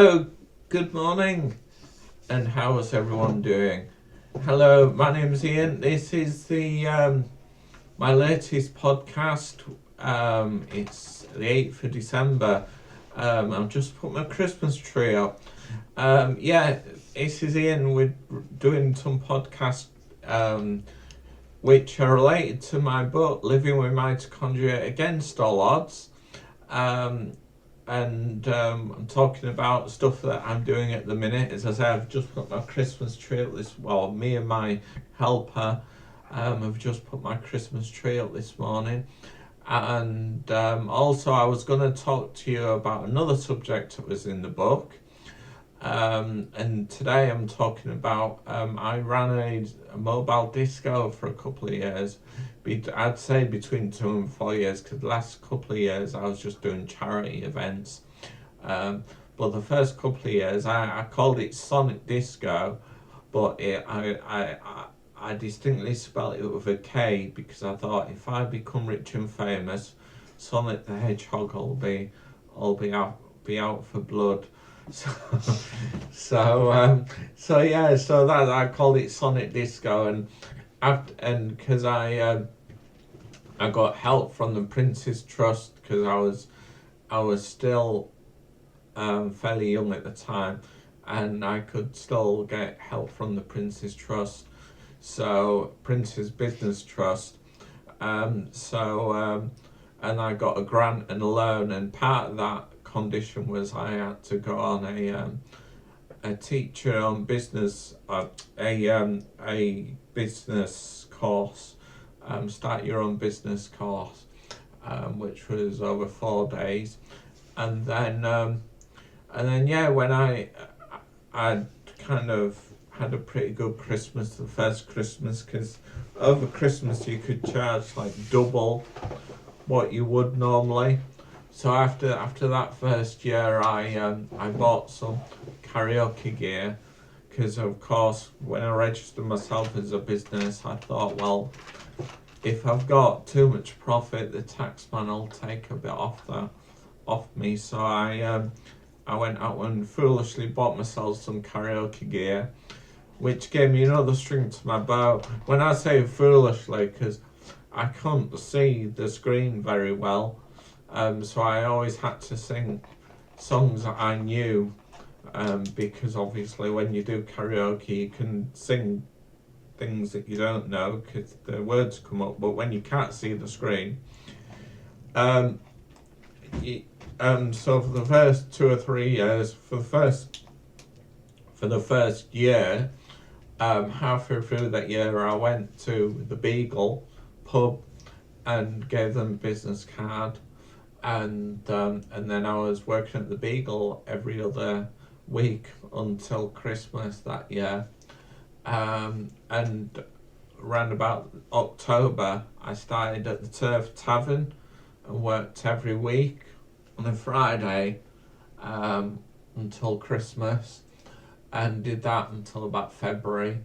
Hello, good morning, and how is everyone doing? Hello, my name's Ian. This is the my latest podcast. It's the 8th of December. I've just put my Christmas tree up. This is Ian. We're doing some podcasts which are related to my book, Living with Mitochondria Against All Odds. I'm talking about stuff that I'm doing at the minute. As I say, I've just put my Christmas tree up me and my helper have just put my Christmas tree up this morning. And also I was going to talk to you about another subject that was in the book. And today I'm talking about, I ran a mobile disco for a couple of years. I'd say between 2 and 4 years, because the last couple of years I was just doing charity events. But the first couple of years I called it Sonic Disco, but I distinctly spelled it with a K, because I thought if I become rich and famous, Sonic the Hedgehog will be out for blood. So that I called it Sonic Disco, and because I got help from the Prince's Trust, because I was still fairly young at the time, and I could still get help from the Prince's Trust, so Prince's Business Trust, and I got a grant and a loan, and part of that condition was I had to go on a teacher on business, a business course, start your own business course, which was over 4 days, and then when I kind of had a pretty good Christmas, the first Christmas, because over Christmas you could charge like double what you would normally. So after that first year, I bought some karaoke gear, because of course when I registered myself as a business, I thought, well, if I've got too much profit, the taxman will take a bit off me. So I went out and foolishly bought myself some karaoke gear, which gave me another string to my bow. When I say foolishly, because I couldn't see the screen very well. So I always had to sing songs that I knew, because obviously when you do karaoke you can sing things that you don't know because the words come up, but when you can't see the screen, so for the first 2 or 3 years, for the first year, halfway through that year I went to the Beagle pub and gave them a business card. And then I was working at the Beagle every other week until Christmas that year. And around about October, I started at the Turf Tavern and worked every week on a Friday until Christmas, and did that until about February.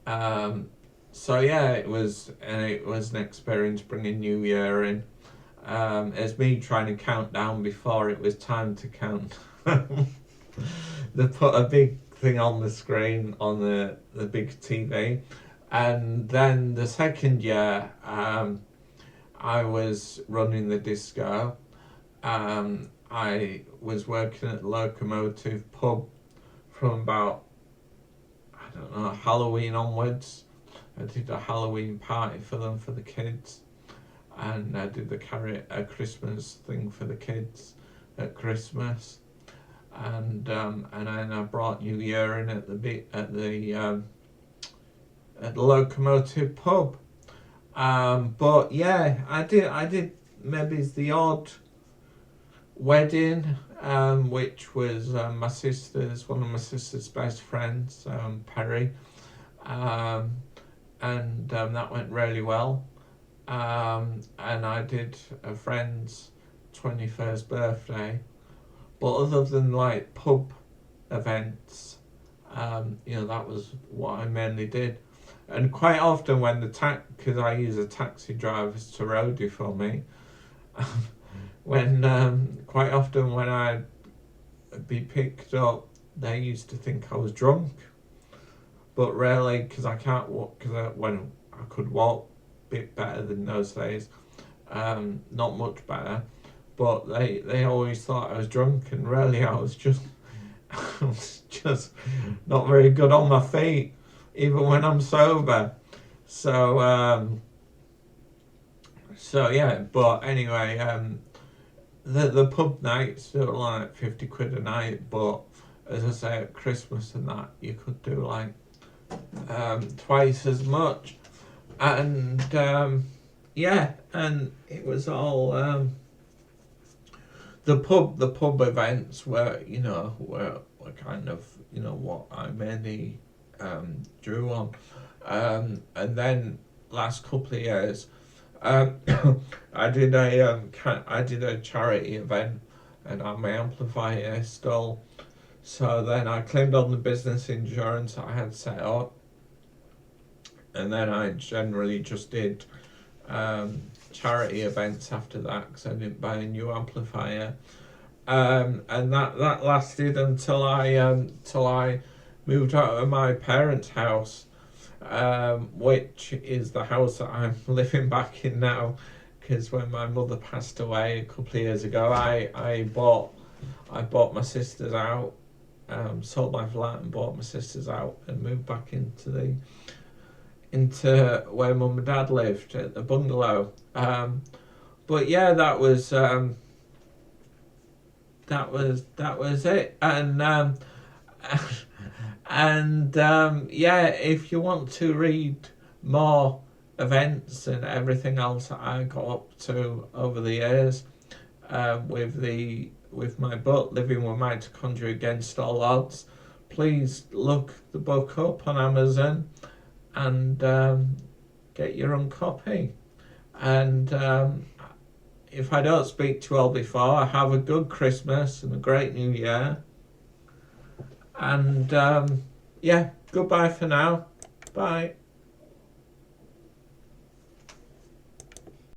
It was an experience bringing New Year in. It's me trying to count down before it was time to count. They put a big thing on the screen on the big TV, and then the second year I was running the disco. I was working at the Locomotive pub from about, I don't know, Halloween onwards. I did a Halloween party for them, for the kids. And I did a Christmas thing for the kids at Christmas, and then I brought New Year in at the Locomotive pub. But yeah, I did maybe the odd wedding, which was one of my sister's best friends, Perry, and that went really well. And I did a friend's 21st birthday, but other than like pub events, that was what I mainly did. And quite often when because I use a taxi drivers to roadie for me, quite often when I be picked up, they used to think I was drunk. But really, because I can't walk, when I could walk a bit better than those days, not much better, but they always thought I was drunk, and really I was just I was just not very good on my feet, even when I'm sober. So yeah, but anyway, the pub nights were like 50 quid a night, but as I say, at Christmas and that, you could do like twice as much, and yeah, and it was all the pub events were were kind of what I mainly drew on, and then last couple of years, I did a charity event, and I had my amplifier still. So then I claimed on the business insurance I had set up, and then I generally just did charity events after that, because I didn't buy a new amplifier, and that lasted until I moved out of my parents' house, which is the house that I'm living back in now, because when my mother passed away a couple of years ago, I bought my sisters out. Sold my flat and bought my sisters out and moved back into where mum and dad lived at the bungalow. But yeah, that was it. And yeah, if you want to read more events and everything else that I got up to over the years, with my book, Living with Mitochondria Against All Odds, please look the book up on Amazon and get your own copy. And if I don't speak to you all before, have a good Christmas and a great New Year. And yeah, goodbye for now. Bye.